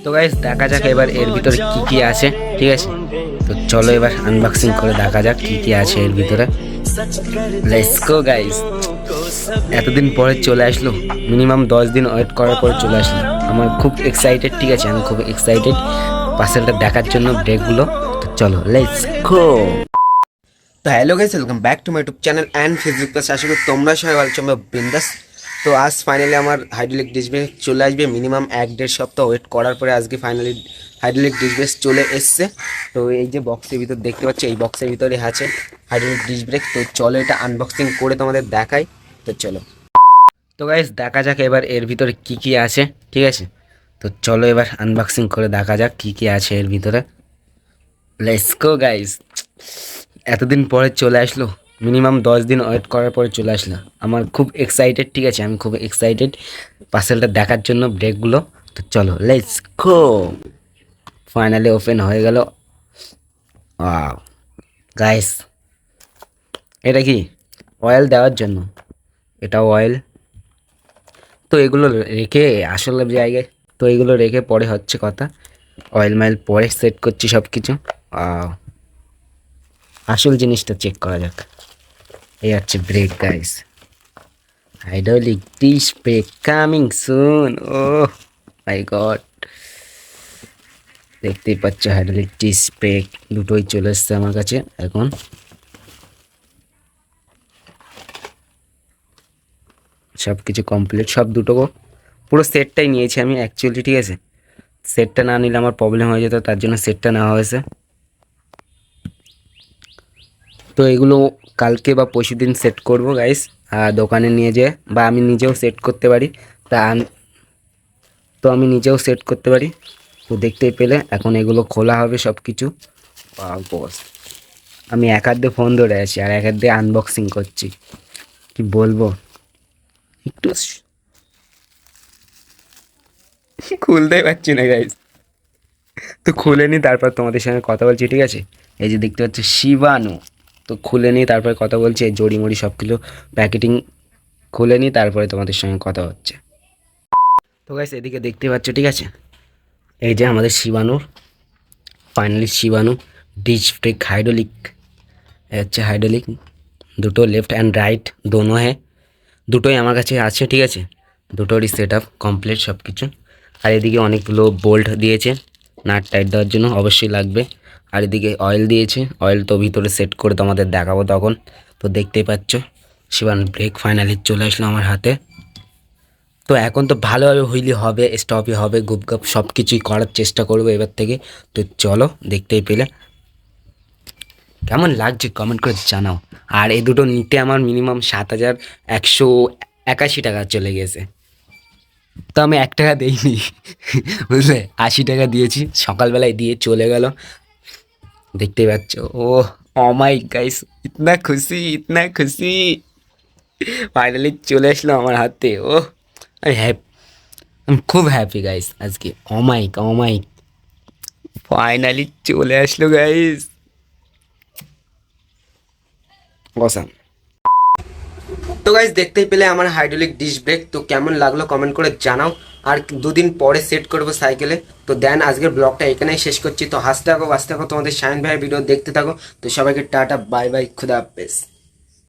তো গাইস দেখা যাক এবার এর ভিতরে কি কি আছে, ঠিক আছে? তো চলো এবার আনবক্সিং করে দেখা যাক কি কি আছে এর ভিতরে। Let's go guys. এতদিন পরে চলে আসলো, মিনিমাম 10 দিন ওয়েট করার পরে চলে আসলো। আমার খুব এক্সাইটেড, ঠিক আছে? আমি খুব এক্সাইটেড পার্সেলটা দেখার জন্য, ব্রেকগুলো। তো চলো লেটস গো। তো hello guys, welcome back to my YouTube channel and Facebook page. আশা করি তোমরা সবাই ভালো আছো, বিন্দাস। তো আজ ফাইনালি আমার হাইড্রোলিক ডিশ ব্রেক চলে আসবে। মিনিমাম 1-1.5 সপ্তাহ ওয়েট করার পরে আজকে ফাইনালি হাইড্রোলিক ডিশ ব্রেক চলে এসছে। তো এই যে বক্সের ভিতর দেখতে পাচ্ছ, এই বক্সের ভিতরে আছে হাইড্রোলিক ডিশ ব্রেক। তো চলো এটা আনবক্সিং করে তোমাদের দেখাই। তো চলো। তো গাইস দেখা যাক এবার এর ভিতরে কি কি আছে, ঠিক আছে? তো চলো এবার আনবক্সিং করে দেখা যাক কি কি আছে এর ভিতরে। Let's go guys. এতদিন পরে চলে আসলো, মিনিমাম 10 দিন ওয়েট করার পরে চলে আসলো। আমার খুব এক্সাইটেড, ঠিক আছে? আমি খুব এক্সাইটেড পার্সেলটা দেখার জন্য, ব্রেকগুলো। তো চলো লেটস গো। ফাইনালি ওপেন হয়ে গেল। ওয়াও গাইস, এটা কি অয়েল দেওয়ার জন্য? এটা অয়েল। তো এগুলো রেখে আসলে জায়গায়, তো এগুলো রেখে পরে হচ্ছে কথা, অয়েল মাইল পরে সেট করছি সব কিছু। আসল জিনিসটা চেক করা যাক। এই হচ্ছে brake guys, hydraulic disc brake coming soon. Oh my god, দেখতেই পাচ্ছ হাইড্রোলিক ডিশ ব্রেক দুটোই চলে এসছে আমার কাছে এখন। সব কিছু কমপ্লিট, সব দুটো পুরো সেটটাই নিয়েছি আমি অ্যাকচুয়ালি, ঠিক আছে? সেটটা না নিলে আমার প্রবলেম হয়ে যেত, তার জন্য সেটটা নেওয়া হয়েছে। তো এগুলো কালকে বা পরশু দিন সেট করবো গাইস, দোকানে নিয়ে যেয়ে, বা আমি নিজেও সেট করতে পারি। তা তো আমি নিজেও সেট করতে পারি। তো দেখতেই পেলে এখন এগুলো খোলা হবে সব কিছু। বস, আমি এক হাত দিয়ে ফোন ধরে আছি আর এক হাত দিয়ে আনবক্সিং করছি, কি বলবো। একটু খুলতেই পারছি না গাইস। তো খুলে নি, তারপর তোমাদের সঙ্গে কথা বলছি, ঠিক আছে? এই যে দেখতে পাচ্ছ শিবানু। তো খুলে নি, তারপরে কথা বলছি। এই জড়িমড়ি সব কিছু প্যাকেটিং খুলে নি, তারপরে তোমাদের সঙ্গে কথা হচ্ছে। তো গাইস এদিকে দেখতে পাচ্ছ, ঠিক আছে? এই যে আমাদের শিবানুর, ফাইনালি শিবানু ডিশ ব্রেক হাইড্রোলিক। হচ্ছে হাইড্রোলিক, দুটো লেফট অ্যান্ড রাইট দোনো হ্যাঁ, দুটোই আমার কাছে আছে, ঠিক আছে? দুটোরই সেট আপ কমপ্লিট সব কিছু। আর এদিকে অনেকগুলো বোল্ট দিয়েছে নাট টাইট দেওয়ার জন্য, অবশ্যই লাগবে। আর এদিকে অয়েল দিয়েছে, অয়েল তো ভিতরে সেট করে তোমাদের দেখাবো তখন। তো দেখতেই পাচ্ছ শিবান ব্রেক ফাইনালি চলে আসলো আমার হাতে। তো এখন তো ভালোভাবে হুইলি হবে, স্টপই হবে, গুপগাপ সব কিছুই করার চেষ্টা করবো এবার থেকে। তো চলো, দেখতেই পেলে কেমন লাগছে কমেন্ট করে জানাও। আর এই দুটো নিতে আমার মিনিমাম 7,181 টাকা চলে গেছে। তো আমি 1 টাকা দিইনি, বুঝলে? 80 টাকা দিয়েছি, সকালবেলায় দিয়ে চলে গেল। দেখতেই পাচ্ছ। ও মাই গাইস, ইতনা খুশি, ইতনা খুশি, ফাইনালি চলে আসলো আমার হাতে। ও আমি হ্যাপি, আমি খুব হ্যাপি গাইস আজকে। অমাইক অমাইক, ফাইনালি চলে আসলো গাইস, অসাম। তো গাইস দেখতেই পেলে আমার হাইড্রোলিক ডিশ ব্রেক। তো কেমন লাগলো কমেন্ট করে জানাও। আর 2 দিন পরে সেট করবো সাইকেলে। তো দেন আজকের ব্লগটা এখানেই শেষ করছি। তো হাসতে থাকো বাঁচতে থাকো, তোমাদের শাইন ভাইয়ের ভিডিও দেখতে থাকো। তো সবাইকে টাটা বাই বাই, খুদা হাফেজ।